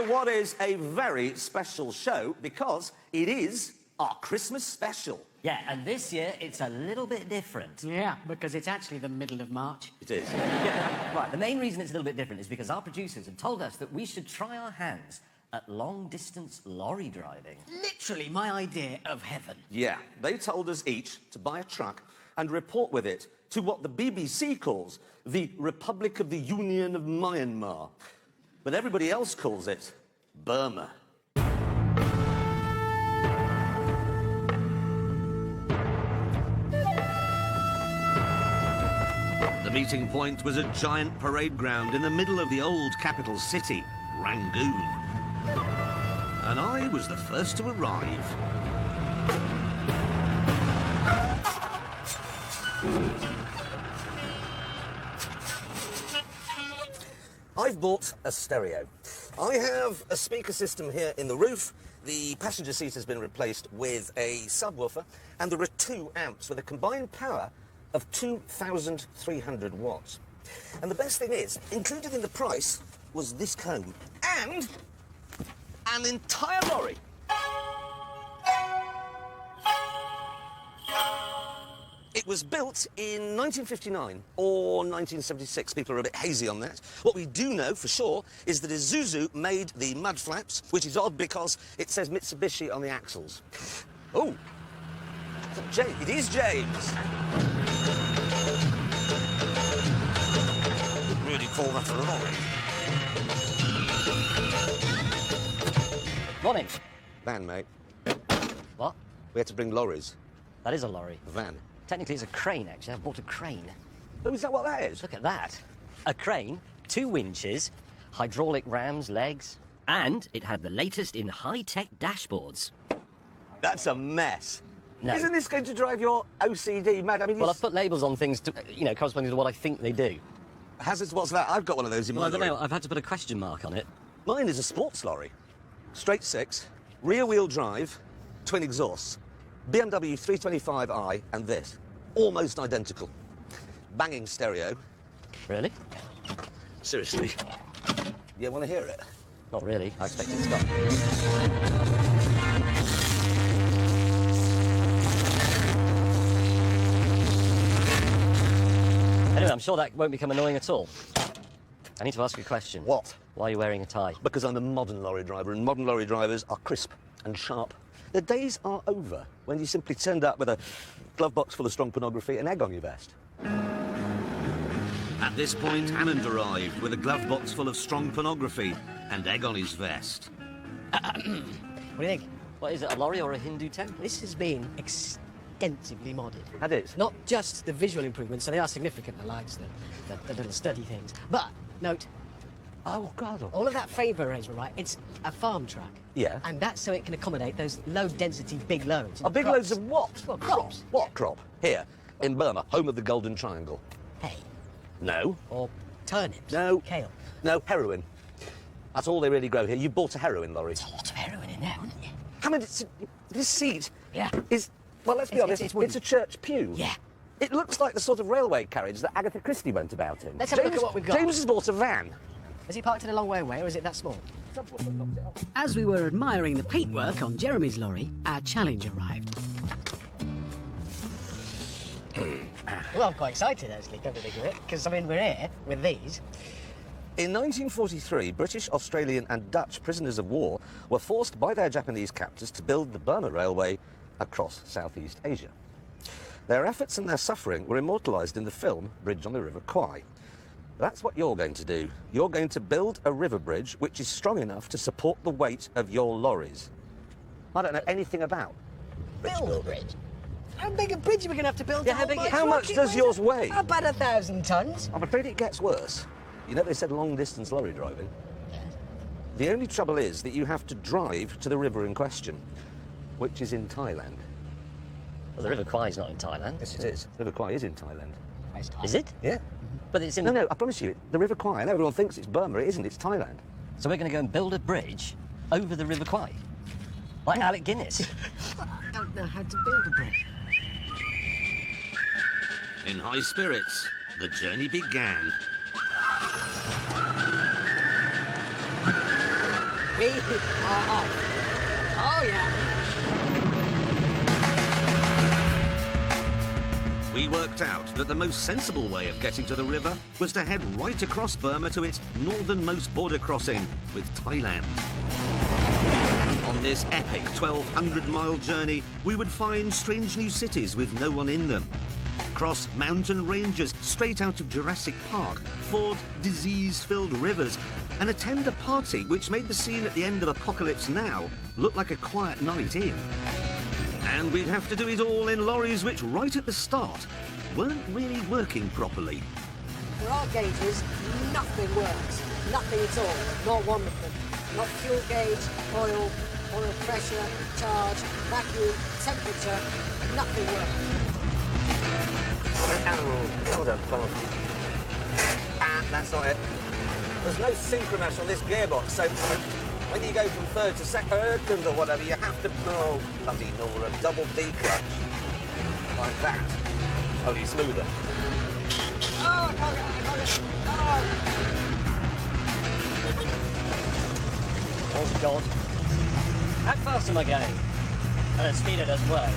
to what is a very special show because it is our Christmas special. Yeah, and this year it's a little bit different. Yeah, because it's actually the middle of March. It is. Right, the main reason it's a little bit different is because our producers have told us that we should try our hands at long-distance lorry driving. Literally my idea of heaven. Yeah, they told us each to buy a truck and report with it to what the BBC calls the Republic of the Union of Myanmar. But everybody else calls it Burma. The meeting point was a giant parade ground in the middle of the old capital city, Rangoon. And I was the first to arrive. I've bought a stereo. I have a speaker system here in the roof. The passenger seat has been replaced with a subwoofer, and there are 2 amps with a combined power of 2,300 watts. And the best thing is, included in the price was this comb and an entire lorry. It was built in 1959 or 1976. People are a bit hazy on that. What we do know for sure is that Isuzu made the mud flaps, which is odd because it says Mitsubishi on the axles. Oh, it is James. Wouldn't really call that a lorry. Morning. Van, mate. What? We had to bring lorries. That is a lorry. A van. Technically, it's a crane, actually. I've bought a crane. Oh, is that what that is? Look at that. A crane, 2 winches, hydraulic rams, legs, and it had the latest in high-tech dashboards. That's a mess. No. Isn't this going to drive your OCD mad? I mean, Well, I've put labels on things, to, corresponding to what I think they do. Hazards, what's that? I've got one of those in my Well, I don't lorry. know. I've had to put a question mark on it. Mine is a sports lorry. Straight 6, rear-wheel drive, twin exhausts. BMW 325i and this. Almost identical. Banging stereo. Really? Seriously. You want to hear it? Not really. I expect it to stop. Anyway, I'm sure that won't become annoying at all. I need to ask you a question. What? Why are you wearing a tie? Because I'm a modern lorry driver, and modern lorry drivers are crisp and sharp. The days are over when you simply turned up with a glove box full of strong pornography and egg on your vest. At this point, Hammond arrived with a glove box full of strong pornography and egg on his vest. What do you think? What is it, a lorry or a Hindu temple? This has been extensively modded. Had it? Not just the visual improvements, so they are significant, the lights, the little sturdy things. But, note, Oh, God. all of that favour arrangement, right, it's a farm truck. Yeah. And that's so it can accommodate those low-density big loads. Big crops. loads of what? Well, crops. What crop? Here, in Burma, home of the Golden Triangle. Hay. No. Or turnips. No. Kale. No, heroin. That's all they really grow here. You bought a heroin lorry. There's a lot of heroin in there, wouldn't you? Hammond, this seat Yeah. is, well, let's be honest, it's it's a church pew. Yeah. It looks like the sort of railway carriage that Agatha Christie went about in. Let's have a look at what we've got. James has bought a van. Is he parked it a long way away, or is it that small? As we were admiring the paintwork on Jeremy's lorry, our challenge arrived. Well, I'm quite excited, actually, come to think of it, because, I mean, we're here with these. In 1943, British, Australian and Dutch prisoners of war were forced by their Japanese captors to build the Burma Railway across Southeast Asia. Their efforts and their suffering were immortalised in the film Bridge on the River Kwai. That's what you're going to do. You're going to build a river bridge which is strong enough to support the weight of your lorries. I don't know anything about Build a bridge? How big a bridge are we going to have to build? Yeah, How much does yours weigh? About 1,000 tons. I'm afraid it gets worse. You know they said long-distance lorry driving? The only trouble is that you have to drive to the river in question, which is in Thailand. Well, the River Kwai is not in Thailand. Yes, it is. The River Kwai is in Thailand. Is it? Yeah. But it's in... No, I promise you, the River Kwai, I know everyone thinks it's Burma, it isn't, it's Thailand. So we're going to go and build a bridge over the River Kwai? Like Alec Guinness? I don't know how to build a bridge. In high spirits, the journey began. We are off. Oh, yeah. We worked out that the most sensible way of getting to the river was to head right across Burma to its northernmost border crossing with Thailand. On this epic 1,200-mile journey, we would find strange new cities with no one in them. Cross mountain ranges straight out of Jurassic Park, ford disease-filled rivers, and attend a party which made the scene at the end of Apocalypse Now look like a quiet night in. And we'd have to do it all in lorries which, right at the start, weren't really working properly. For our gauges, nothing works. Nothing at all. Not one of them. Not fuel gauge, oil pressure, charge, vacuum, temperature. Nothing works. Hold on, come on. That's not it. There's no synchromesh on this gearbox, so when you go from third to second or whatever, you have to, oh, bloody Nora, double D clutch. Like that. Only smoother. Oh, I can't get it. Oh, God. How fast am I going? At a speed it does work.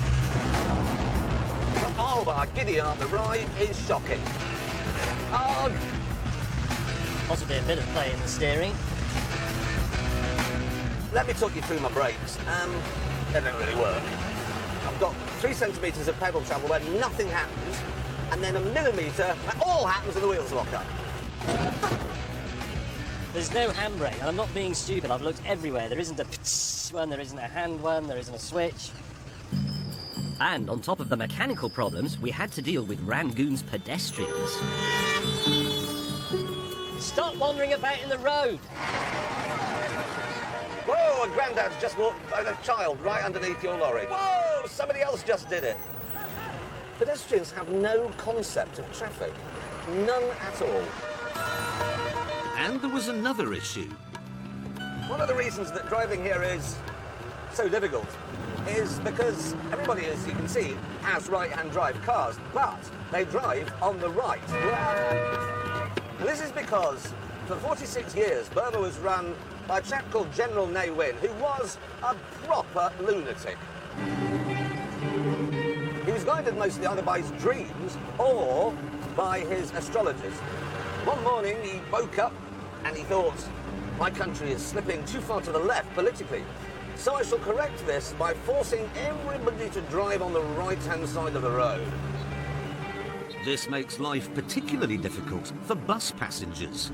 Oh, my giddy aunt, the ride is shocking. Oh, Possibly a bit of play in the steering. let me talk you through my brakes. They don't really work. I've got 3 centimetres of pedal travel where nothing happens, and then a millimetre where all happens and the wheels lock up. There's no handbrake, and I'm not being stupid. I've looked everywhere. There isn't a one, there isn't a hand one, there isn't a switch. And on top of the mechanical problems, we had to deal with Rangoon's pedestrians. Stop wandering about in the road! Whoa, a granddad's just walked by a child right underneath your lorry. Whoa, somebody else just did it. Pedestrians have no concept of traffic. None at all. And there was another issue. One of the reasons that driving here is so difficult is because everybody, as you can see, has right-hand drive cars, but they drive on the right. And this is because for 46 years, Burma was run by a chap called General Ne Win, who was a proper lunatic. He was guided mostly either by his dreams or by his astrologers. One morning he woke up and he thought, my country is slipping too far to the left politically, so I shall correct this by forcing everybody to drive on the right-hand side of the road. This makes life particularly difficult for bus passengers.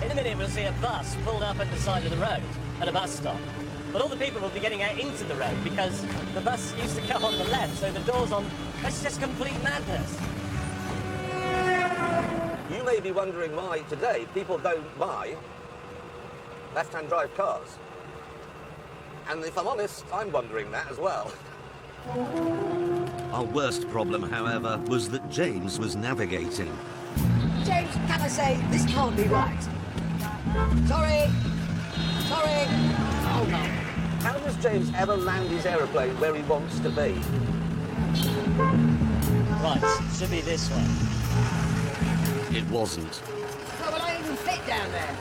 In a minute we'll see a bus pulled up at the side of the road at a bus stop. But all the people will be getting out into the road because the bus used to come on the left, so the door's on. That's just complete madness. You may be wondering why today people don't buy left-hand drive cars. And if I'm honest, I'm wondering that as well. Our worst problem, however, was that James was navigating. James, can I say, this can't be right. Sorry. Oh, no. How does James ever land his aeroplane where he wants to be? Right, should be this way. It wasn't. No, will I even fit down there?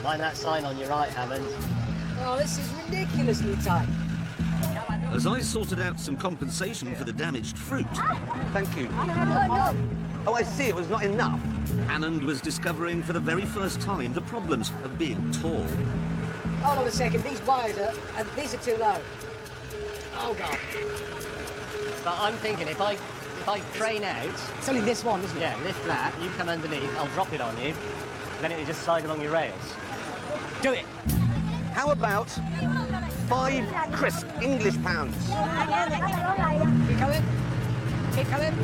Mind that sign on your right, Hammond. Oh, this is ridiculously tight. As I sorted out some compensation for the damaged fruit. Thank you. Oh, I see, it was not enough. Anand was discovering for the very first time the problems of being tall. Hold on a second, these wires are too low. Oh, God. But I'm thinking if I crane out, It's only this one, isn't it? yeah, lift that, you come underneath, I'll drop it on you, then it'll just slide along your rails. Do it. How about 5 crisp English pounds? Keep coming. Keep coming.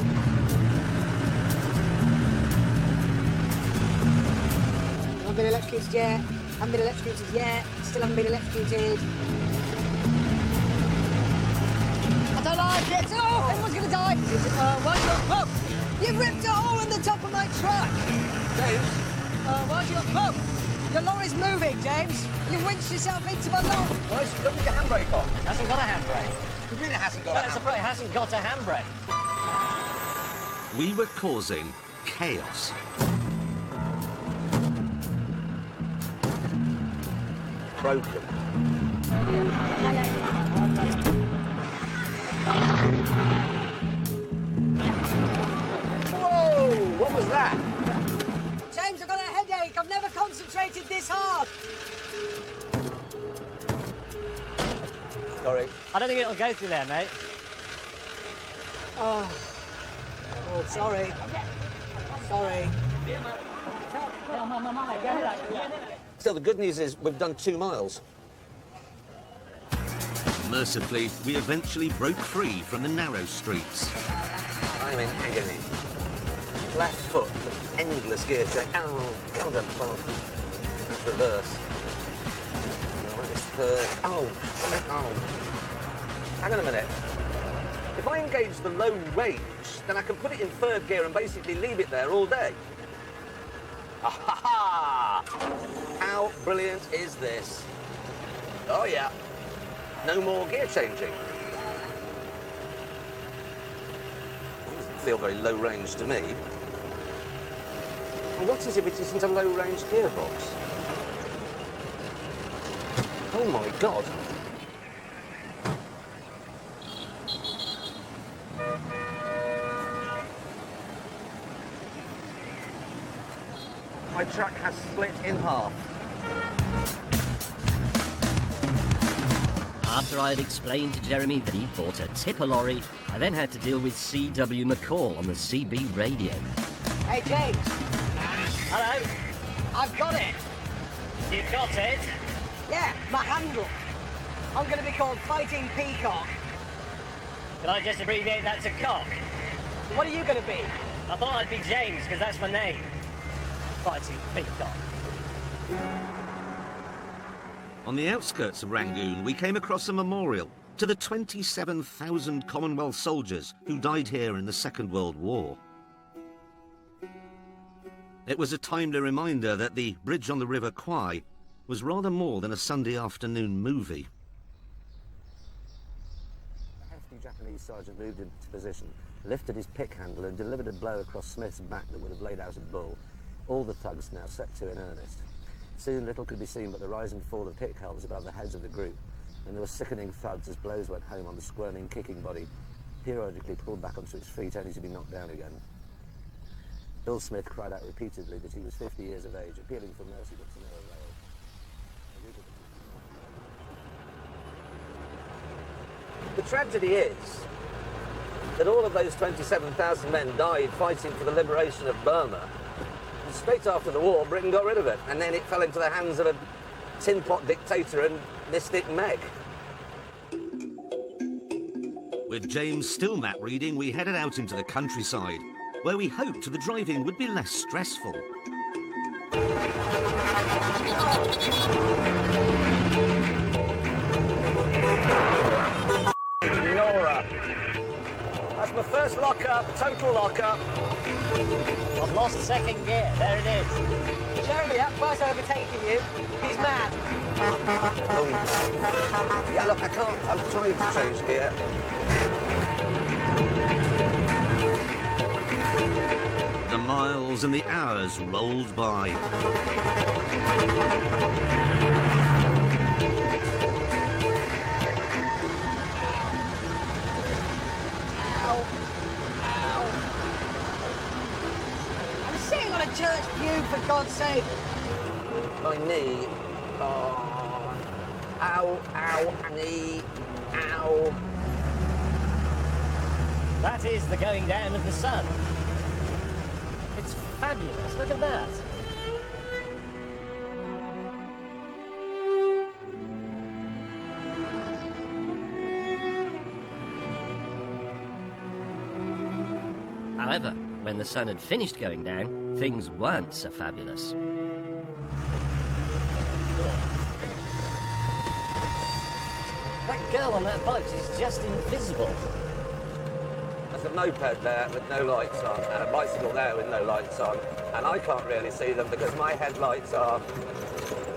Haven't been electrocuted yet. Haven't been electrocuted yet. Still haven't been electrocuted. I don't like it. Oh, everyone's going to die. Whoa. You've ripped a hole in the top of my truck. James? Whoa. Your lorry's moving, James. You've winched yourself into my lorry. Well, look at your handbrake on. It hasn't got a handbrake. It really hasn't got a That's a handbrake. it hasn't got a handbrake. We were causing chaos. broken. Whoa! What was that? James, I've got a headache. I've never concentrated this hard. Sorry. I don't think it'll go through there, mate. Oh, sorry. Sorry. Still, the good news is we've done 2 miles. Mercifully, we eventually broke free from the narrow streets. I'm in agony. Left foot, endless gear check. Oh, God, that's reverse. Right, it's third. Oh. Hang on a minute. If I engage the low range, then I can put it in 3rd gear and basically leave it there all day. Ha! How brilliant is this? Oh yeah. No more gear changing. Doesn't feel very low range to me. Well, what is if it isn't a low range gearbox? Oh my God. My truck has split in half. After I had explained to Jeremy that he'd bought a tipper lorry, I then had to deal with C.W. McCall on the CB radio. Hey, James. Hello? I've got it. You've got it? Yeah, my handle. I'm going to be called Fighting Peacock. Can I just abbreviate that to cock? What are you going to be? I thought I'd be James, because that's my name. Fighting Peacock. On the outskirts of Rangoon, we came across a memorial to the 27,000 Commonwealth soldiers who died here in the Second World War. It was a timely reminder that the bridge on the River Kwai was rather more than a Sunday afternoon movie. A hefty Japanese sergeant moved into position, lifted his pick handle and delivered a blow across Smith's back that would have laid out a bull. All the thugs now set to in earnest. Soon little could be seen but the rise and fall of pick helms above the heads of the group, and there were sickening thuds as blows went home on the squirming, kicking body, periodically pulled back onto its feet only to be knocked down again. Bill Smith cried out repeatedly that he was 50 years of age, appealing for mercy but to no avail. The tragedy is that all of those 27,000 men died fighting for the liberation of Burma. And straight after the war, Britain got rid of it, and then it fell into the hands of a tin pot dictator and Mystic Meg. With James still map reading, we headed out into the countryside, where we hoped the driving would be less stressful. Nora. That's my first lock-up, total lock-up. I've lost second gear. There it is. Jeremy, that bus overtaking you. He's mad. Yeah, look, I can't. I'm trying to change gear. The miles and the hours rolled by. Church pew, for God's sake. My knee. Oh. Ow, knee. Ow. That is the going down of the sun. It's fabulous. Look at that. However, when the sun had finished going down, things weren't so fabulous. That girl on that boat is just invisible. There's a moped there with no lights on, and a bicycle there with no lights on, and I can't really see them because my headlights are,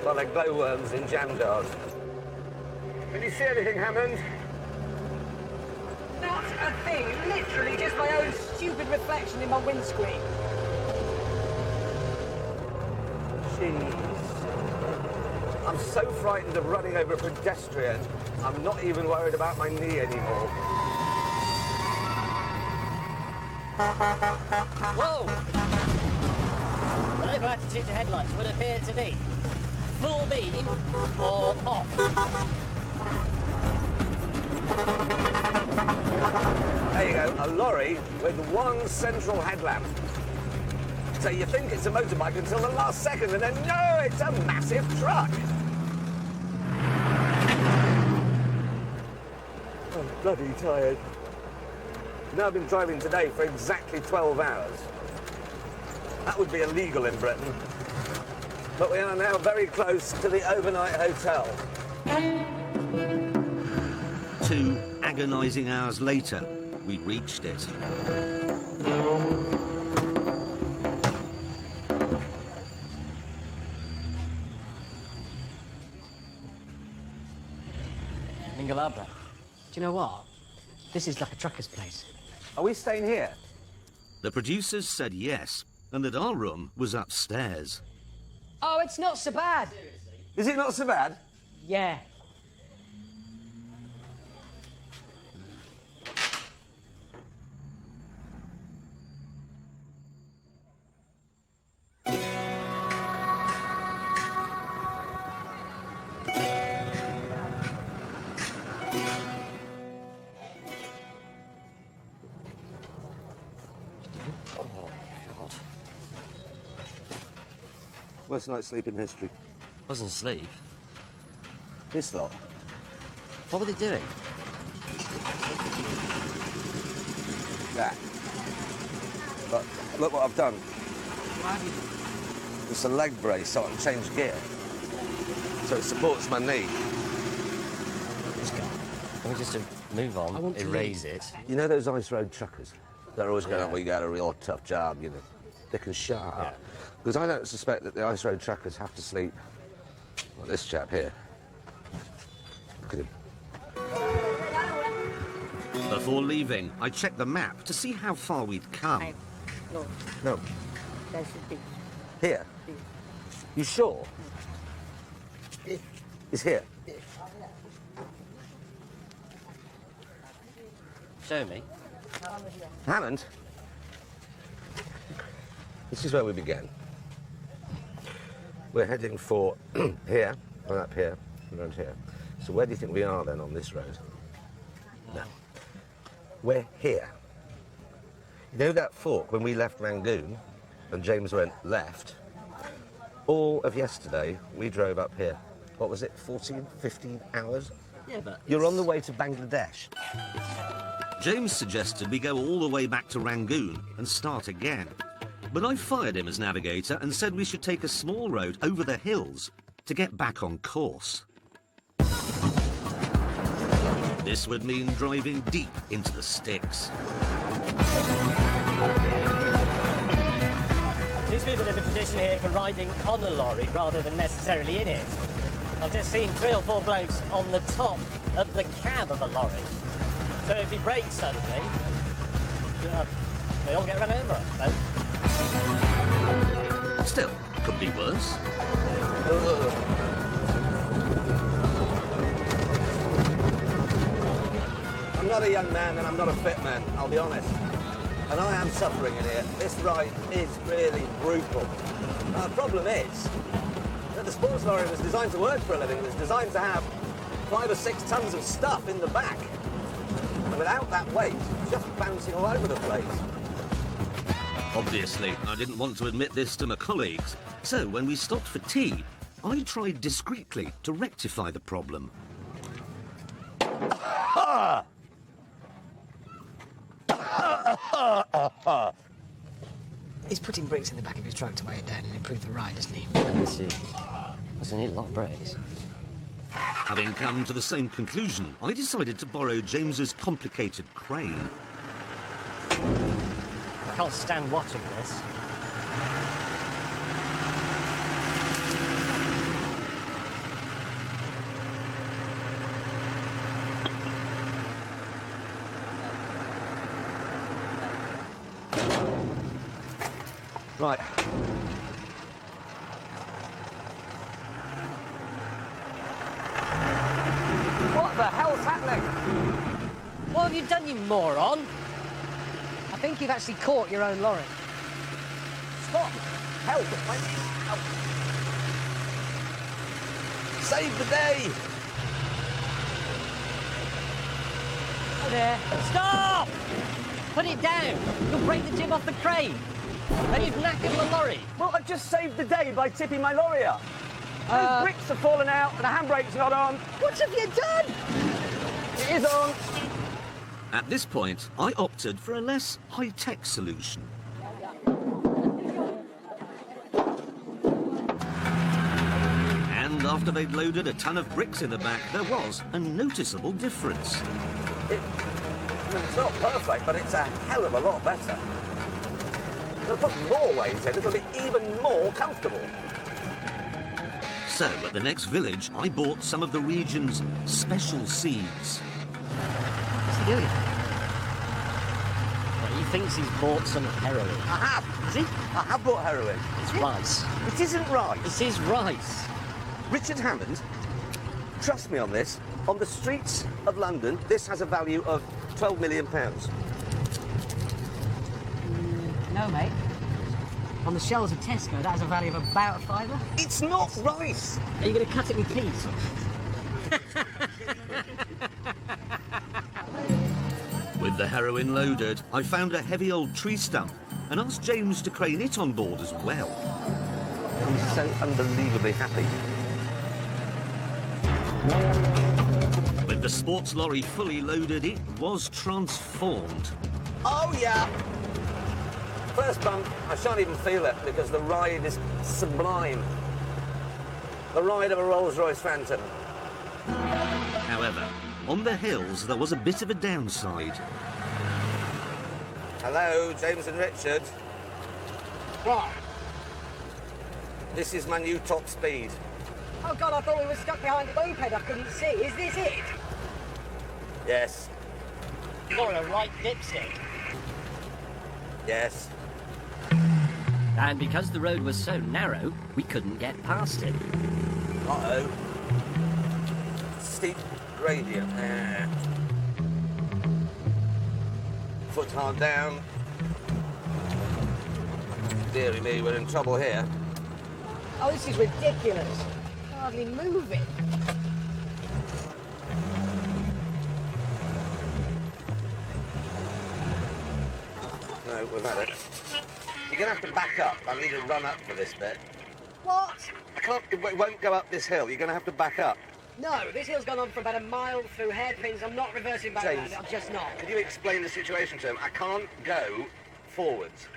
well, they're glowworms in jam jars. Can you see anything, Hammond? Not a thing. Literally just my own stupid reflection in my windscreen. Jeez. I'm so frightened of running over a pedestrian, I'm not even worried about my knee anymore. Whoa! The local attitude to headlights would appear to be full beam or off. There you go, a lorry with one central headlamp. So you think it's a motorbike until the last second, and then no, it's a massive truck. I'm bloody tired. Now I've been driving today for exactly 12 hours. That would be illegal in Britain. But we are now very close to the overnight hotel. 2 agonising hours later, we reached it. Mingalabra. Do you know what? This is like a trucker's place. Are we staying here? The producers said yes, and that our room was upstairs. Oh, it's not so bad. Is it not so bad? Yeah. Worst night's sleep in history. Wasn't asleep. This lot. What were they doing? That. But look what I've done. It's a leg brace so I can change gear. So it supports my knee. Just go. Can we just move on, erase it? You know those ice road truckers? They're always going, well, you got a real tough job, you know. They can shut up. Because I don't suspect that the ice road truckers have to sleep like this chap here. Look at him. Before leaving, I checked the map to see how far we'd come. No, No. that should be. Here? You sure? It's here. Show me. Hammond? This is where we began. We're heading for here, and up here, and around here. So where do you think we are then on this road? No. We're here. You know that fork when we left Rangoon and James went left? All of yesterday we drove up here. What was it, 14, 15 hours? Yeah, but You're on the way to Bangladesh. James suggested we go all the way back to Rangoon and start again. But I fired him as navigator and said we should take a small road over the hills to get back on course. This would mean driving deep into the sticks. seems to be a bit of a tradition here for riding on a lorry rather than necessarily in it. I've just seen 3 or 4 blokes on the top of the cab of a lorry. So if he brakes suddenly, they all get run over, I suppose. Still, could be worse. I'm not a young man and I'm not a fit man, I'll be honest. And I am suffering in here. This ride is really brutal. The problem is that the sports lorry was designed to work for a living. It was designed to have 5 or 6 tons of stuff in the back. And without that weight, it's just bouncing all over the place. Obviously, I didn't want to admit this to my colleagues. So when we stopped for tea, I tried discreetly to rectify the problem. He's putting brakes in the back of his truck to weigh it down and improve the ride, isn't he? Let me see. Doesn't need a lot of brakes. Having come to the same conclusion, I decided to borrow James's complicated crane. I can't stand watching this. Right. What the hell's happening? What have you done, you moron? I think you've actually caught your own lorry. Stop! Help! I need help! Save the day! Oh there. Stop! Put it down. You'll break the jib off the crane. And you've knackered the lorry. Well, I've just saved the day by tipping my lorry up. Those bricks have fallen out and the handbrake's not on. What have you done? It is on. At this point, I opted for a less high-tech solution. And after they'd loaded a ton of bricks in the back, there was a noticeable difference. It's not perfect, but it's a hell of a lot better. They'll put more weight in, it'll be even more comfortable. So, at the next village, I bought some of the region's special seeds. What's he doing? Well, he thinks he's bought some heroin. I have. Has he? I have bought heroin. It's rice. It isn't rice. It is rice. Richard Hammond, trust me on this, on the streets of London, this has a value of £12 million. No, mate. On the shelves of Tesco, that has a value of about a fiver. It's not rice! Are you going to cut it with peas? With the heroin loaded, I found a heavy old tree stump and asked James to crane it on board as well. I'm so unbelievably happy. With the sports lorry fully loaded, it was transformed. Oh, yeah! First bump, I shan't even feel it because the ride is sublime. The ride of a Rolls-Royce Phantom. However, on the hills, there was a bit of a downside. Hello, James and Richard. What? This is my new top speed. Oh, God, I thought we were stuck behind the moped. I couldn't see. Is this it? Yes, You're a right dipstick. yes. And because the road was so narrow, we couldn't get past it. Uh-oh. Steep gradient there. Foot hard down. Deary me, we're in trouble here. Oh, this is ridiculous. Hardly moving. No, we've had it. You're going to have to back up. I need to run up for this bit. What? I can't, it won't go up this hill. You're going to have to back up. No, this hill's gone on for about a mile through hairpins. I'm not reversing back James. around. I'm just not. Could you explain the situation to him? I can't go forwards.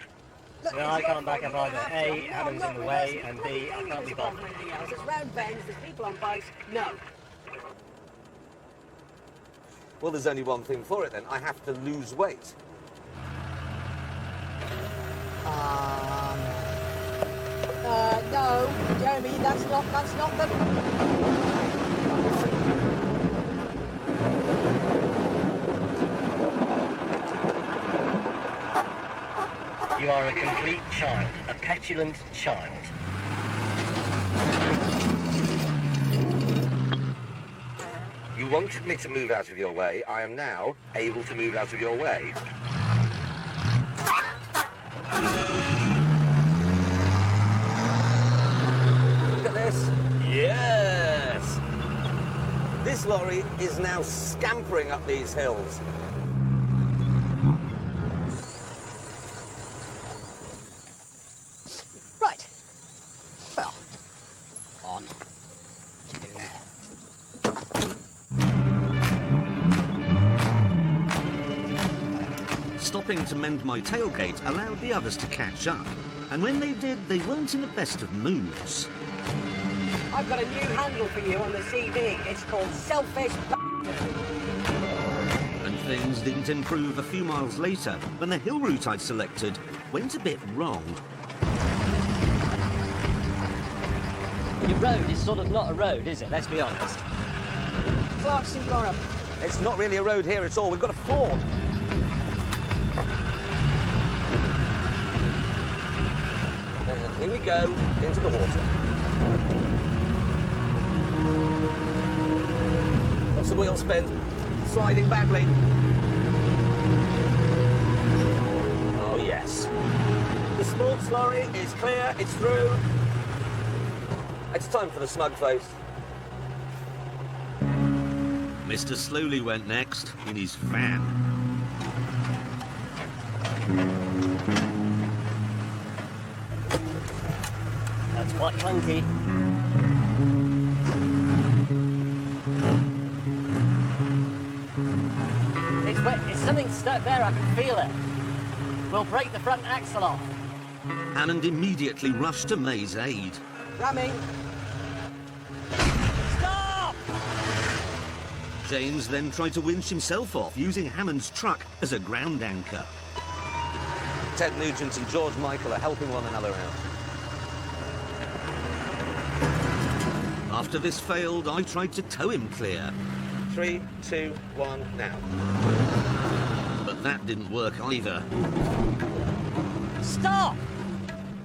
Look, No, it's I your can't back fault, up you either. don't have to. A, No, Adam's I'm in the not way, reversing. and B, I I'm can't be not bothered. anything else. It's round bends, there's people on bikes. No. Well, there's only one thing for it then. I have to lose weight. No, Jeremy, that's not the... You are a complete child, a petulant child. You wanted me to move out of your way. I am now able to move out of your way. Look at this. Yes! This lorry is now scampering up these hills. Right. Well, on. Stopping to mend my tailgate allowed the others to catch up. And when they did, they weren't in the best of moods. I've got a new handle for you on the CV. It's called Selfish And things didn't improve a few miles later when the hill route I'd selected went a bit wrong. Your road is sort of not a road, is it? Let's be honest. Clarkson Gorham. It's not really a road here at all. We've got a ford. And here we go, into the water. Got some wheel spin. Sliding badly. Oh, yes. The sports lorry is clear. It's through. It's time for the smug face. Mr. Slowly went next in his van. That's quite clunky. It's wet. It's something stuck there. I can feel it. We'll break the front axle off. Hammond immediately rushed to May's aid. Ramming. Stop! James then tried to winch himself off using Hammond's truck as a ground anchor. Ted Nugent and George Michael are helping one another out. After this failed, I tried to tow him clear. 3, 2, 1, now. But that didn't work either. Stop!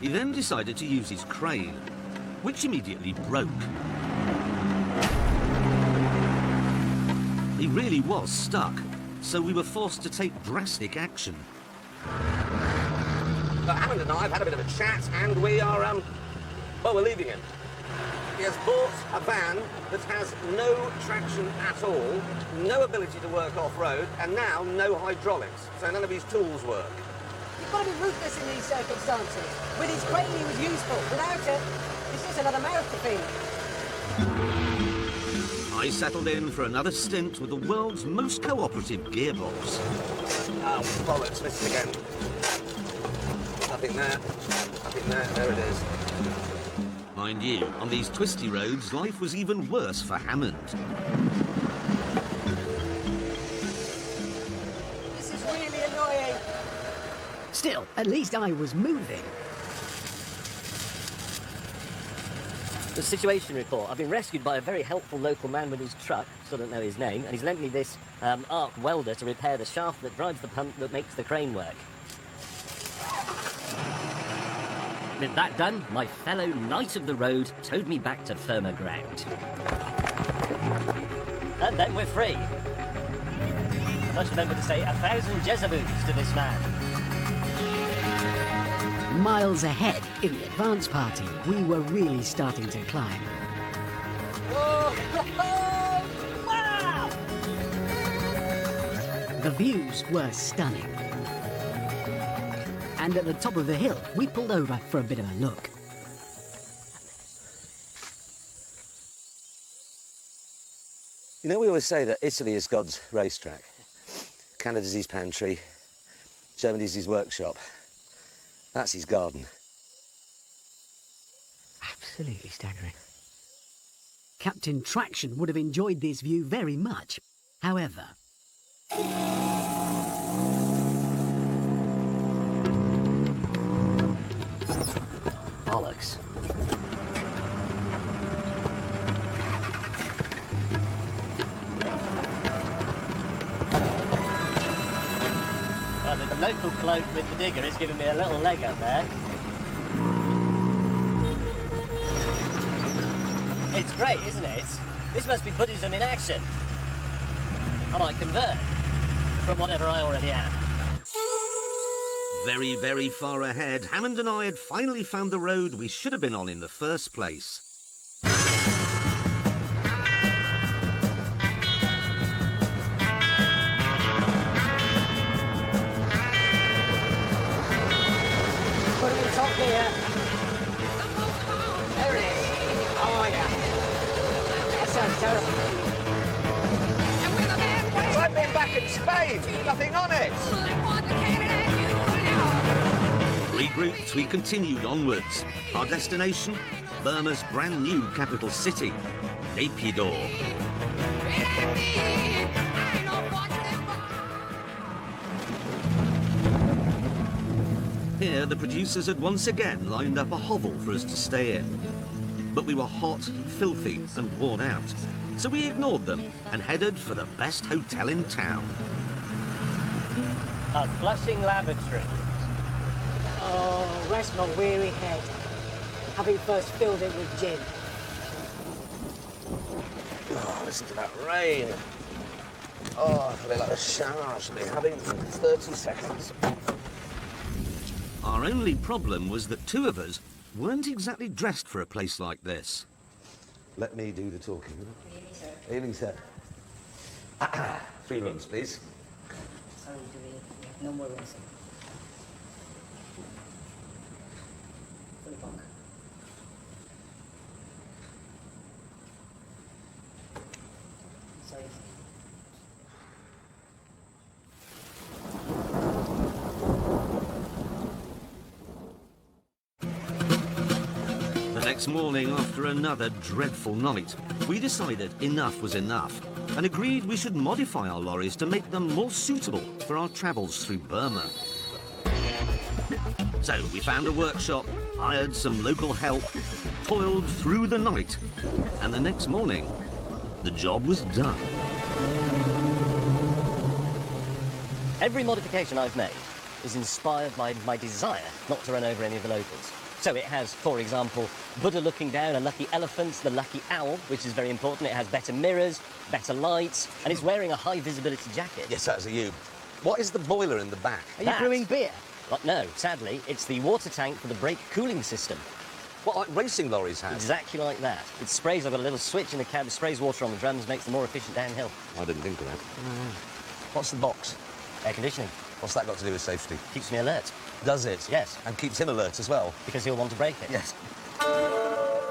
He then decided to use his crane, which immediately broke. He really was stuck, so we were forced to take drastic action. Hammond and I have had a bit of a chat, and we are, well, we're leaving him. He has bought a van that has no traction at all, no ability to work off-road, and now no hydraulics, so none of his tools work. You've got to be ruthless in these circumstances. With his crane, he was useful. Without it, it's just another mouth to feed. I settled in for another stint with the world's most cooperative gearbox. Oh, bollocks, missed again. Nothing there, nothing there, there it is. Mind you, on these twisty roads, life was even worse for Hammond. This is really annoying. Still, at least I was moving. The situation report. I've been rescued by a very helpful local man with his truck, still don't know his name, and he's lent me this arc welder to repair the shaft that drives the pump that makes the crane work. With that done, my fellow knight of the road towed me back to firmer ground. And then we're free. I must remember to say 1,000 Jezebels to this man. Miles ahead, in the advance party, we were really starting to climb. Whoa! Wow! The views were stunning. And at the top of the hill, we pulled over for a bit of a look. You know, we always say that Italy is God's racetrack. Canada's his pantry. Germany's his workshop. That's his garden. Absolutely staggering. Captain Traction would have enjoyed this view very much. However... Bollocks. Well, the local bloke with the digger is giving me a little leg up there. It's great, isn't it? This must be Buddhism in action. I might convert from whatever I already am. Very, very far ahead, Hammond and I had finally found the road we should have been on in the first place. Put it in top gear. There it is. Oh, yeah. That sounds terrible. It's like being back in Spain. Nothing on it. Regrouped, we continued onwards. Our destination, Burma's brand new capital city, Naypyidaw. Here, the producers had once again lined up a hovel for us to stay in. But we were hot, filthy, and worn out, so we ignored them and headed for the best hotel in town. A flushing lavatory. Oh, rest my weary head. Having first filled it with gin. Oh, listen to that rain. Oh, I feel like a shower I should be having in 30 seconds. Our only problem was that two of us weren't exactly dressed for a place like this. Let me do the talking. Evening, sir. 3 rooms, please. Sorry, we have no more rooms. Fully booked. Sorry. The next morning, after another dreadful night, we decided enough was enough and agreed we should modify our lorries to make them more suitable for our travels through Burma. So we found a workshop, hired some local help, toiled through the night, and the next morning, the job was done. Every modification I've made is inspired by my desire not to run over any of the locals. So it has, for example, Buddha looking down, a lucky elephant, the lucky owl, which is very important. It has better mirrors, better lights, and it's wearing a high visibility jacket. Yes, that's a you. What is the boiler in the back? Are you brewing beer? But no, sadly, it's the water tank for the brake cooling system. What, like racing lorries have? Exactly like that. It sprays, I've got a little switch in the cab, it sprays water on the drums, makes them more efficient downhill. I didn't think of that. What's the box? Air conditioning. What's that got to do with safety? Keeps me alert. Does it? Yes. And keeps him alert as well? Because he'll want to break it. Yes.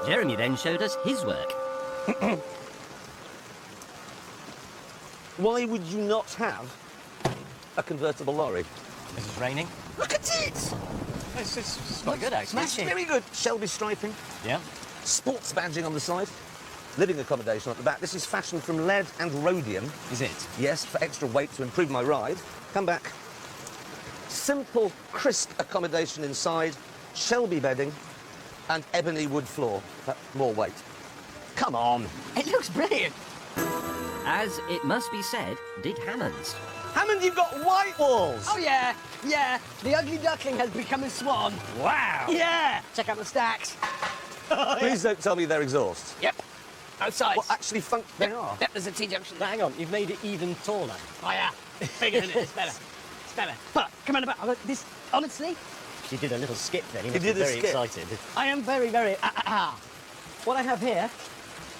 Jeremy then showed us his work. Why would you not have a convertible lorry? This is raining. Look at it! It's quite good, actually. It's very good. Shelby striping, Yeah. sports badging on the side, living accommodation at the back. This is fashioned from lead and rhodium. Is it? Yes, for extra weight to improve my ride. Come back. Simple, crisp accommodation inside, Shelby bedding, and ebony wood floor. More weight. Come on. It looks brilliant. As it must be said, did Hammond's. Hammond, you've got white walls. Oh, yeah, yeah. The ugly duckling has become a swan. Wow! Yeah. Check out the stacks. Please don't tell me they're exhausts. Yep. Outside. Well, actually, they are. Yep, there's a T-junction. Now, hang on, you've made it even taller. Oh, yeah. Bigger than it. It's better. It's better. But, come on about this, honestly, She did a little skip then. He must did be a very skip. excited. I am very, very... What I have here,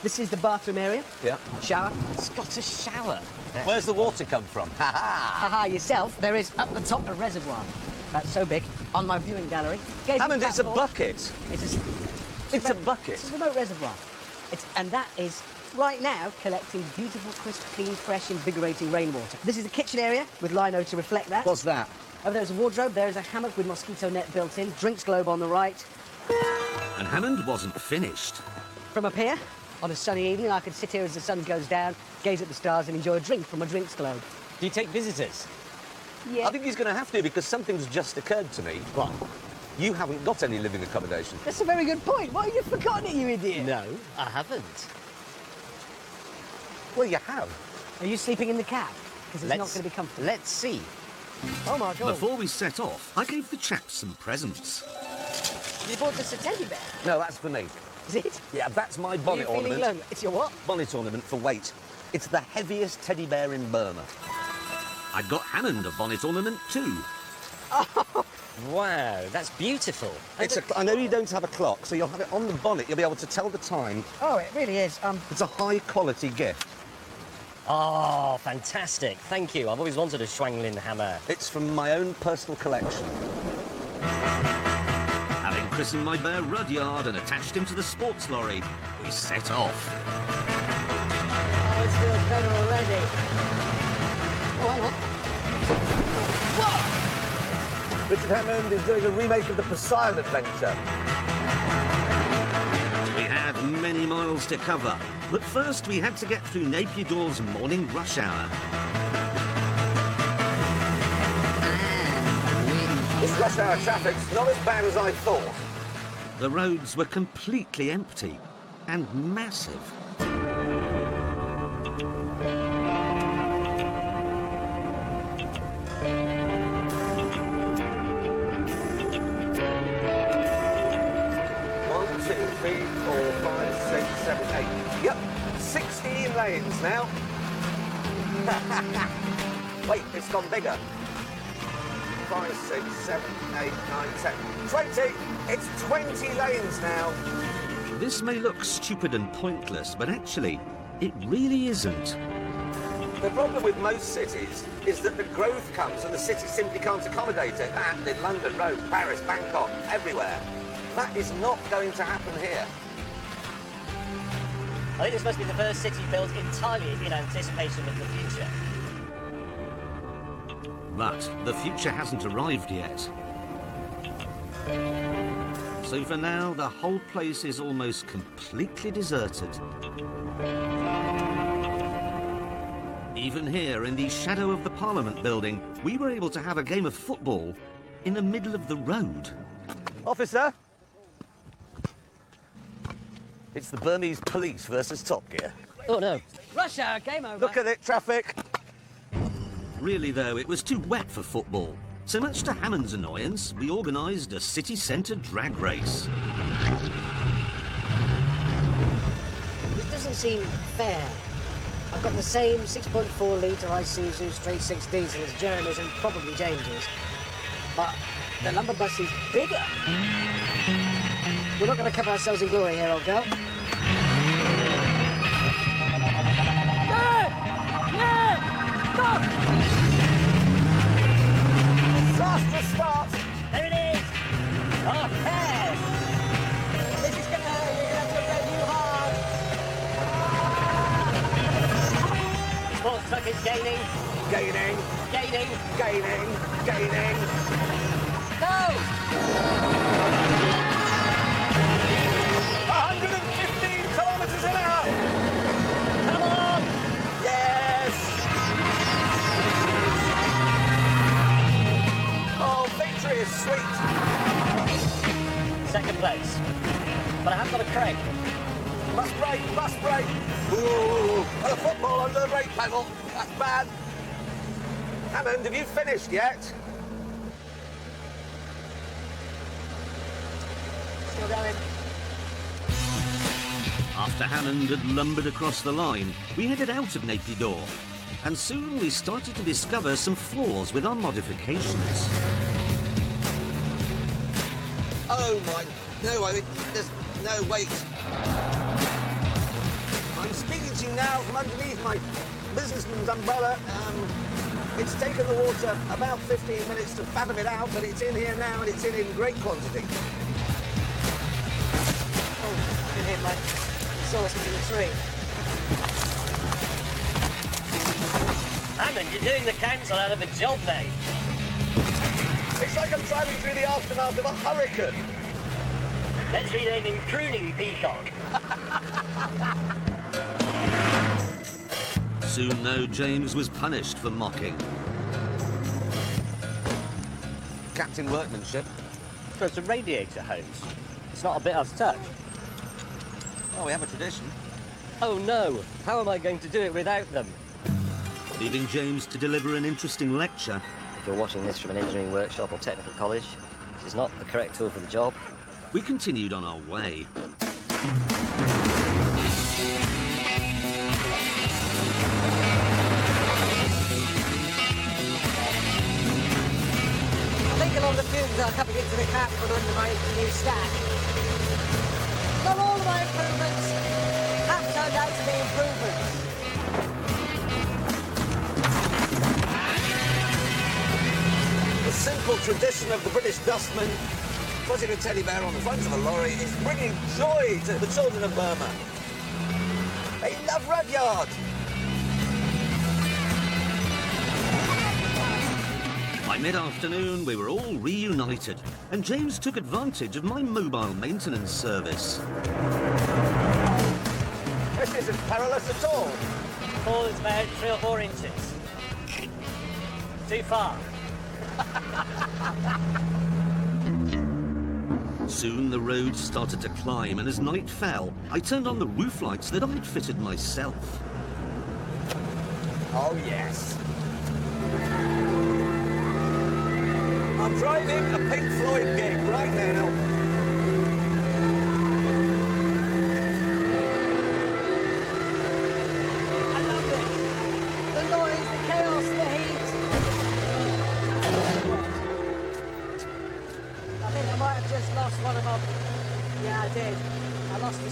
this is the bathroom area. Yeah. Shower. It's got a shower. Where's the water come from? Ha ha! Haha, yourself. There is, up the top, a reservoir. That's so big. On my viewing gallery. Gazing Hammond, it's a platform. bucket. It's a bucket. It's a remote reservoir. And that is, right now, collecting beautiful, crisp, clean, fresh, invigorating rainwater. This is the kitchen area with lino to reflect that. What's that? Over there's a wardrobe. There is a hammock with mosquito net built in. Drinks globe on the right. And Hammond wasn't finished. From up here, on a sunny evening, I could sit here as the sun goes down, gaze at the stars and enjoy a drink from a drinks globe. Do you take visitors? Yeah. I think he's going to have to because something's just occurred to me. What? You haven't got any living accommodation. That's a very good point. Why have you forgotten it, you idiot? No, I haven't. Well, you have. Are you sleeping in the cab? Because it's not going to be comfortable. Let's see. Oh, my God. Before we set off, I gave the chaps some presents. You bought us a teddy bear. No, that's for me. Is it? Yeah, that's my Are bonnet you feeling ornament. lonely? It's your what? Bonnet ornament for weight. It's the heaviest teddy bear in Burma. I'd got Hammond a bonnet ornament too. Wow, that's beautiful. I know you don't have a clock, so you'll have it on the bonnet. You'll be able to tell the time. Oh, it really is. It's a high-quality gift. Oh, fantastic. Thank you. I've always wanted a Schwanglin hammer. It's from my own personal collection. Having christened my bear Rudyard and attached him to the sports lorry, we set off. Oh, it feels better already. Oh, hang on. Whoa! Richard Hammond is doing a remake of the Poseidon Adventure. We had many miles to cover, but first we had to get through Napier-Dawes morning rush hour. This rush hour traffic's not as bad as I thought. The roads were completely empty and massive. Yep, 16 lanes now. Wait, it's gone bigger. 5, 6, 7, 8, 9, 10. 20! It's 20 lanes now. This may look stupid and pointless, but actually, it really isn't. The problem with most cities is that the growth comes and the city simply can't accommodate it. And in London, Rome, Paris, Bangkok, everywhere. That is not going to happen here. I think this must be the first city built entirely in anticipation of the future. But the future hasn't arrived yet. So for now, the whole place is almost completely deserted. Even here, in the shadow of the Parliament building, we were able to have a game of football in the middle of the road. Officer? It's the Burmese police versus Top Gear. Oh no. Rush hour, game over. Look at it, traffic. Really, though, it was too wet for football. So much to Hammond's annoyance, we organised a city centre drag race. This doesn't seem fair. I've got the same 6.4 litre Isuzu straight 6 diesel as Jeremy's and probably James's, but the lumber bus is bigger. We're not going to cover ourselves in glory here, old girl. Disaster start. There it is! Oh, hey! This is going to hurt. You're going to have to brake you hard. Sports truck is gaining, Gaining, gaining. gaining, gaining. No! 115 kilometres an hour. Come on! Yes. Oh, victory is sweet. Second place. But I have got a crank. Must brake, must brake. Ooh, and a football under the brake pedal. That's bad. Hammond, have you finished yet? Still going. After Hammond had lumbered across the line, we headed out of Naypyidaw. And soon we started to discover some flaws with our modifications. Oh my, no, I mean, there's no wait. I'm speaking to you now from underneath my businessman's umbrella. It's taken the water about 15 minutes to fathom it out, but it's in here now and it's in great quantity. Oh, I can hear my source in the tree. Hammond, you're doing the council out of a job, mate. It's like I'm driving through the aftermath of a hurricane. Let's rename him Crooning Peacock. Soon, though, James was punished for mocking. Captain workmanship. So it's a radiator hose. It's not a bit out of touch. Oh, we have a tradition. Oh no, how am I going to do it without them? Leaving James to deliver an interesting lecture. If you're watching this from an engineering workshop or technical college, this is not the correct tool for the job. We continued on our way. I think a lot of the fumes are coming into the cap from under my new stack. Not all of my improvements have turned out to be improvements. The simple tradition of the British dustman putting a teddy bear on the front of a lorry is bringing joy to the children of Burma. They love Rudyard. By mid-afternoon, we were all reunited, and James took advantage of my mobile maintenance service. This isn't perilous at all. Fall is about 3 or 4 inches. Too far. Soon the road started to climb, and as night fell, I turned on the roof lights that I'd fitted myself. Oh, yes. I'm driving a Pink Floyd gig right now. I love it. The noise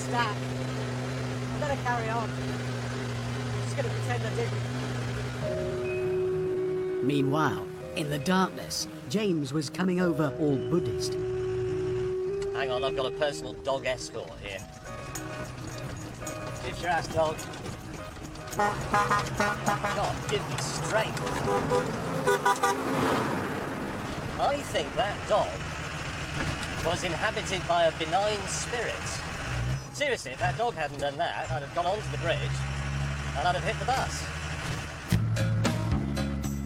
stack. I better carry on. I'm just going to pretend I didn't. Meanwhile, in the darkness, James was coming over all Buddhist. Hang on, I've got a personal dog escort here. It's your ass, dog. God, give me strength. I think that dog was inhabited by a benign spirit. Seriously, if that dog hadn't done that, I'd have gone onto the bridge and I'd have hit the bus.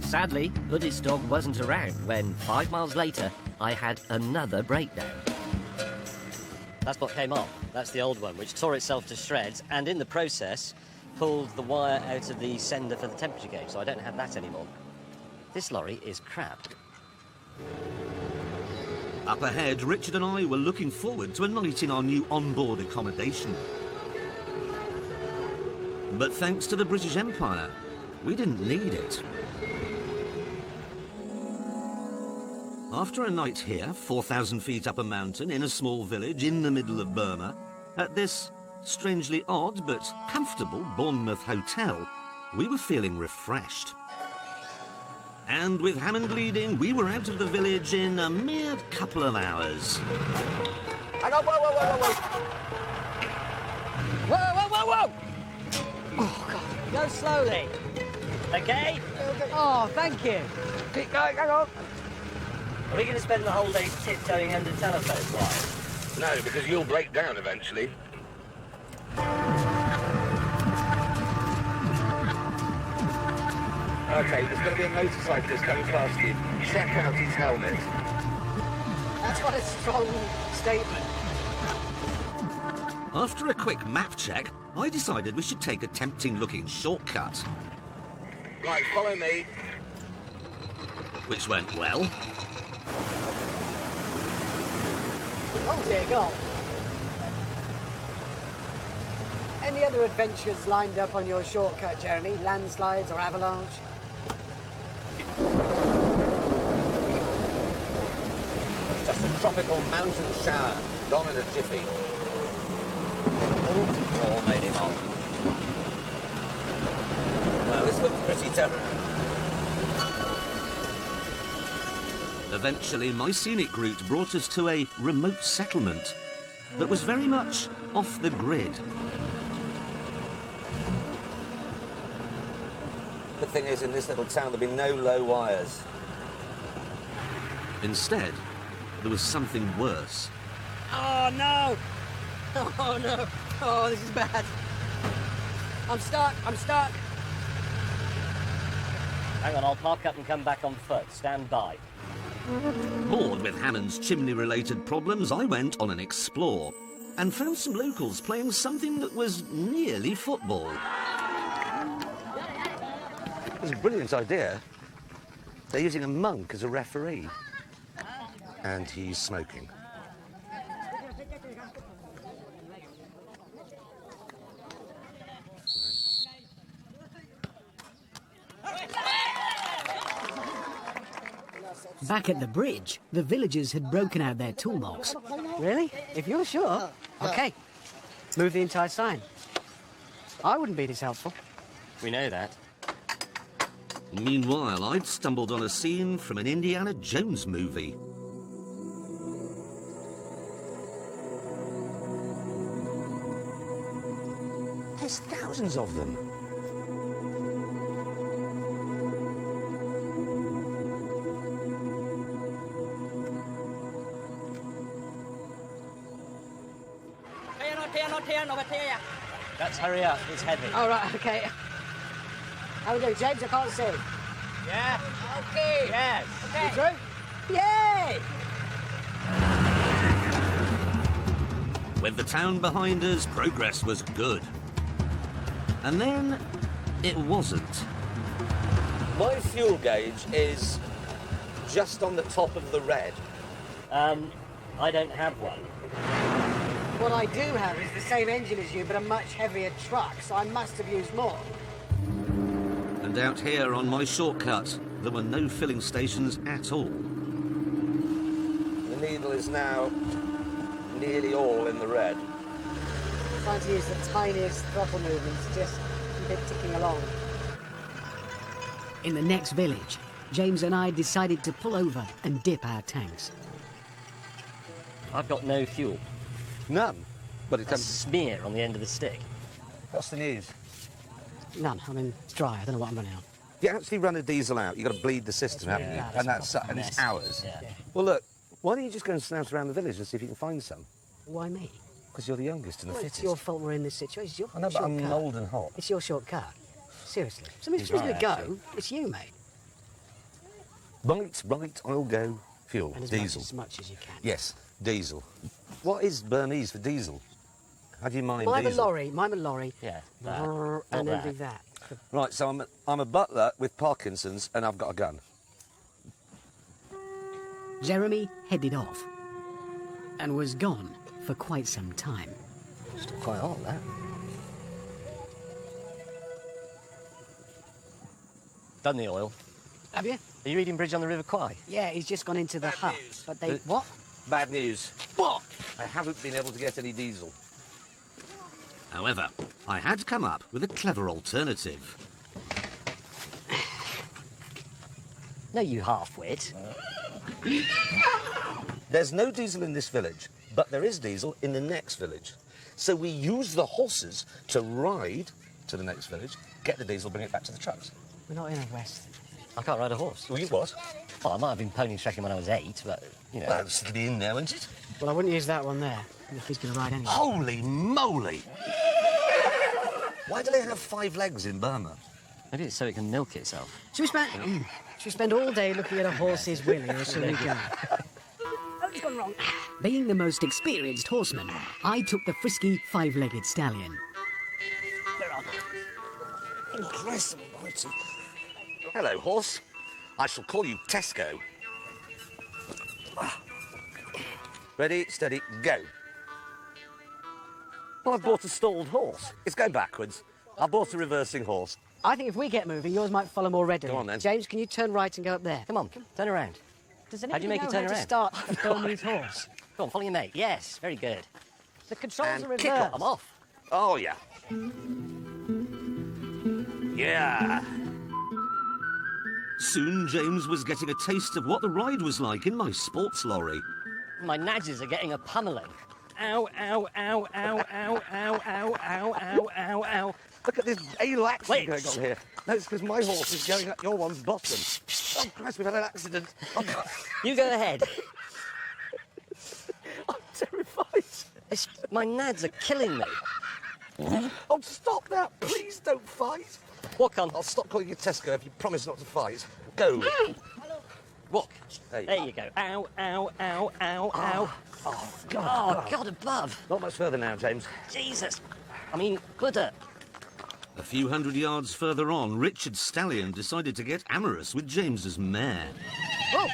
Sadly, Buddhist dog wasn't around when 5 miles later I had another breakdown. That's what came off. That's the old one, which tore itself to shreds and in the process pulled the wire out of the sender for the temperature gauge, so I don't have that anymore. This lorry is crap. Up ahead, Richard and I were looking forward to a night in our new onboard accommodation. But thanks to the British Empire, we didn't need it. After a night here, 4,000 feet up a mountain in a small village in the middle of Burma, at this strangely odd but comfortable Bournemouth hotel, we were feeling refreshed. And with Hammond leading, we were out of the village in a mere couple of hours. Hang on, whoa, whoa, whoa, whoa, whoa! Whoa, whoa, whoa, whoa! Oh, God. Go slowly. Okay? Oh, thank you. Keep going, hang on! Are we going to spend the whole day tiptoeing under telephone wires? No, because you'll break down eventually. Okay, there's going to be a motorcyclist coming past you. Check out his helmet. That's quite a strong statement. After a quick map check, I decided we should take a tempting-looking shortcut. Right, follow me. Which went well. Oh dear God. Any other adventures lined up on your shortcut, Jeremy? Landslides or avalanche? Just a tropical mountain shower. Gone in a jiffy. All made it on. Well, this looks pretty terrible. Eventually, my scenic route brought us to a remote settlement that was very much off the grid. The thing is, in this little town, there'll be no low wires. Instead, there was something worse. Oh, no. Oh, no. Oh, this is bad. I'm stuck. Hang on, I'll park up and come back on foot. Stand by. Bored with Hammond's chimney-related problems, I went on an explore and found some locals playing something that was nearly football. It's a brilliant idea. They're using a monk as a referee. And he's smoking. Back at the bridge, the villagers had broken out their toolbox. Really? If you're sure. Okay. Move the entire sign. I wouldn't be this helpful. We know that. Meanwhile, I'd stumbled on a scene from an Indiana Jones movie. There's thousands of them. Let's hurry up, it's heavy. All right, okay. How we doing, James? I can't see. Yeah? Okay. Yes. You through? Yay! With the town behind us, progress was good. And then, it wasn't. My fuel gauge is just on the top of the red. I don't have one. What I do have is the same engine as you, but a much heavier truck, so I must have used more. And out here on my shortcut, there were no filling stations at all. The needle is now nearly all in the red. trying to use the tiniest throttle movements, just keep it ticking along. In the next village, James and I decided to pull over and dip our tanks. I've got no fuel. None. But it's A smear on the end of the stick. What's the news? None. I mean, it's dry. I don't know what I'm running on. If you actually run a diesel out, you've got to bleed the system, haven't you? Yeah, And that's and it's mess. hours. Yeah. Well, look, why don't you just go and snout around the village and see if you can find some? Why me? Because you're the youngest and the Well, fittest. it's your fault we're in this situation. It's your I know, but I'm shortcut. old and hot. It's your shortcut. Seriously. So if He's you're going right, to actually. go, it's you, mate. Right, I'll go. Fuel, And diesel. as much as you can. Yes, diesel. What is Burmese for diesel? How do you mime Mime a diesel? lorry. Yeah. that. Brrr, Not and then that. do that. Right, so I'm a butler with Parkinson's and I've got a gun. Jeremy headed off and was gone for quite some time. Still quite hot, that. Done the oil. Have you? Are you reading Bridge on the River Kwai? Yeah, he's just gone into the hut. But they... What? Bad news. What? I haven't been able to get any diesel. However, I had come up with a clever alternative. No, you half-wit. There's no diesel in this village, but there is diesel in the next village. So we use the horses to ride to the next village, get the diesel, bring it back to the trucks. We're not in a west. I can't ride a horse. Well, you what? Well, I might have been pony trekking when I was 8, but, you know... Well, it's to be in there, isn't it? Well, I wouldn't use that one there. If he's going to ride anyway. Holy moly! Why do they have 5 legs in Burma? Maybe it's so it can milk itself. Should we spend all day looking at a horse's willy or shall we go? Oh, it's gone wrong. Being the most experienced horseman, I took the frisky 5-legged stallion. Incredible, Quitty. Hello, horse. I shall call you Tesco. Ready, steady, go. Well, I've bought a stalled horse. It's going backwards. I bought a reversing horse. I think if we get moving, yours might follow more readily. Go on, then. James, can you turn right and go up there? Come on, turn around. Does How do you anybody make it know turn how to around? start a Burmese horse? Go on, follow your mate. Yes, very good. The controls And are kick reversed. I'm off. Oh, yeah. Yeah. Soon James was getting a taste of what the ride was like in my sports lorry. My nadges are getting a pummeling. Ow, ow, ow, ow, ow, ow, ow, ow, ow, ow, ow. Look at this anal action Wait. going on here. No, it's because my horse is going up your one's bottom. Oh, Christ, we've had an accident. Oh, God. You go ahead. I'm terrified. My nads are killing me. Oh, stop that. Please don't fight. Walk on. I'll stop calling you Tesco if you promise not to fight. Go. Walk. There There you go. Ow, ow, ow, ow, ow. Oh, God. Oh, God above. Not much further now, James. Jesus. I mean, glitter. A few hundred yards further on, Richard's stallion decided to get amorous with James's mare. Oh.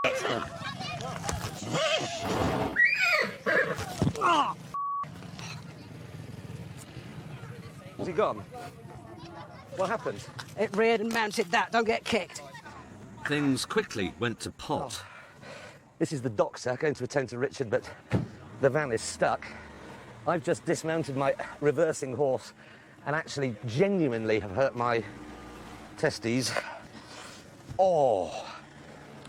Excellent. Has he gone? What happened? It reared and mounted that. Don't get kicked. Things quickly went to pot. This is the doctor going to attend to Richard, but the van is stuck. I've just dismounted my reversing horse and actually genuinely have hurt my testes. Oh,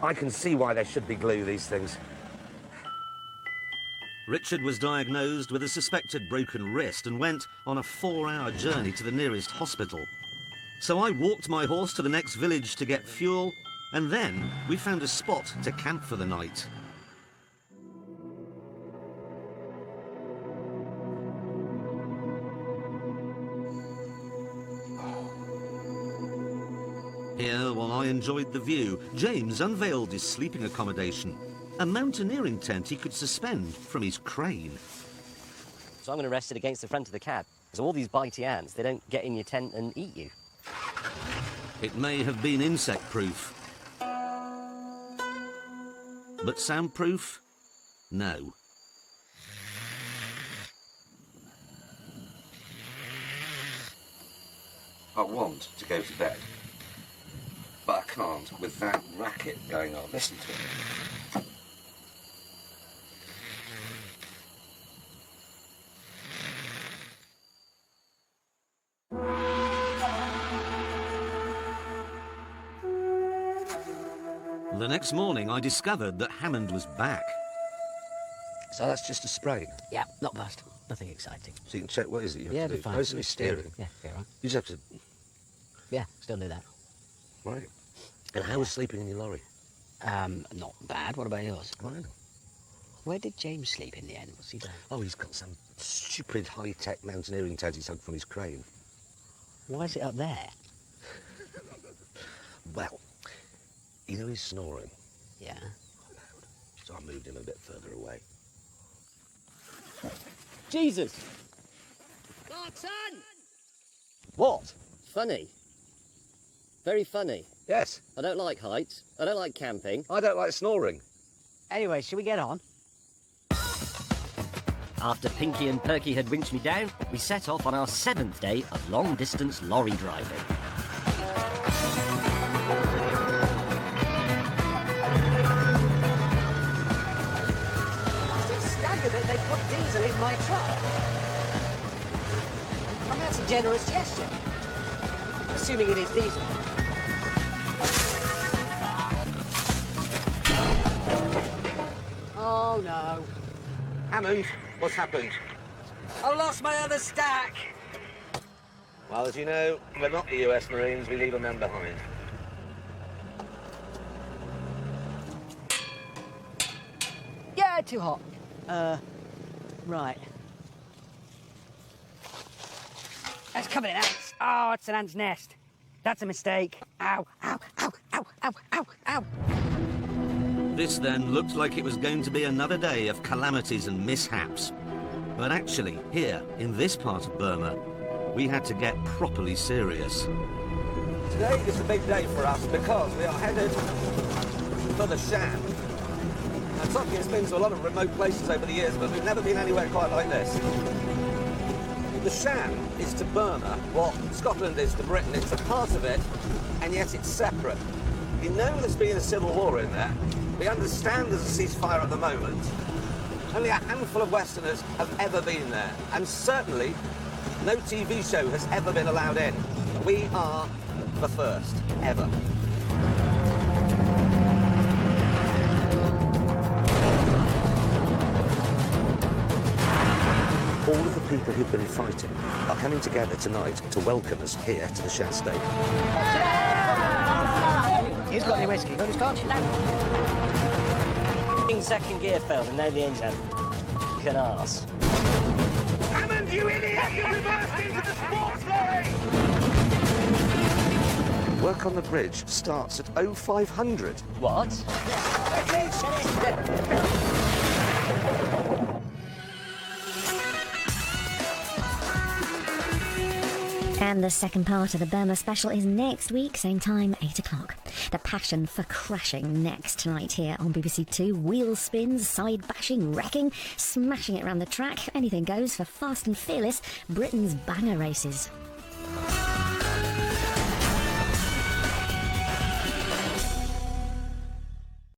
I can see why there should be glue, these things. Richard was diagnosed with a suspected broken wrist and went on a 4-hour journey to the nearest hospital. So I walked my horse to the next village to get fuel, and then we found a spot to camp for the night. Here, while I enjoyed the view, James unveiled his sleeping accommodation, a mountaineering tent he could suspend from his crane. So I'm going to rest it against the front of the cab. So all these bitey ants, they don't get in your tent and eat you. It may have been insect-proof, but soundproof? No. I want to go to bed, but I can't with that racket going on. Listen to it. The next morning, I discovered that Hammond was back. So that's just a sprain. Yeah, not bust. Nothing exciting. So you can check what is it you have Yeah, to be do. fine. Mostly steering. Yeah, right. You just have to... Yeah, still do that. Right. And how was sleeping in your lorry? Not bad. What about yours? Fine. Where did James sleep in the end? What's he done? Oh, he's got some stupid high-tech mountaineering tent he's hung from his crane. Why is it up there? Well, you know he's snoring. Yeah. So I moved him a bit further away. Jesus! Clarkson! What? Funny. Very funny. Yes. I don't like heights. I don't like camping. I don't like snoring. Anyway, shall we get on? After Pinky and Perky had winched me down, we set off on our 7th day of long-distance lorry driving. I was staggered that they put diesel in my truck. I mean, that's a generous gesture. Assuming it is diesel. Oh no. Hammond, what's happened? I lost my other stack. Well, as you know, we're not the US Marines. We leave a man behind. Yeah, too hot. Right. That's covered in ants. Oh, it's an ant's nest. That's a mistake. Ow, ow, ow, ow, ow, ow, ow. This then looked like it was going to be another day of calamities and mishaps. But actually, here, in this part of Burma, we had to get properly serious. Today is a big day for us because we are headed for the Shan. And Tokyo's been to a lot of remote places over the years, but we've never been anywhere quite like this. The Shan is to Burma what Scotland is to Britain. It's a part of it, and yet it's separate. You know there's been a civil war in there. We understand there's a ceasefire at the moment. Only a handful of Westerners have ever been there, and certainly no TV show has ever been allowed in. We are the first ever. All of the people who've been fighting are coming together tonight to welcome us here to the Shan State. He's got any whiskey. Got his scotch? Second gear failed and now the engine. You can ask. Hammond, you idiot! You reversed into the sports lorry! Work on the bridge starts at 0500. What? And the second part of the Burma special is next week, same time, 8 o'clock. The passion for crashing next tonight here on BBC Two. Wheel spins, side bashing, wrecking, smashing it around the track. Anything goes for fast and fearless Britain's banger races.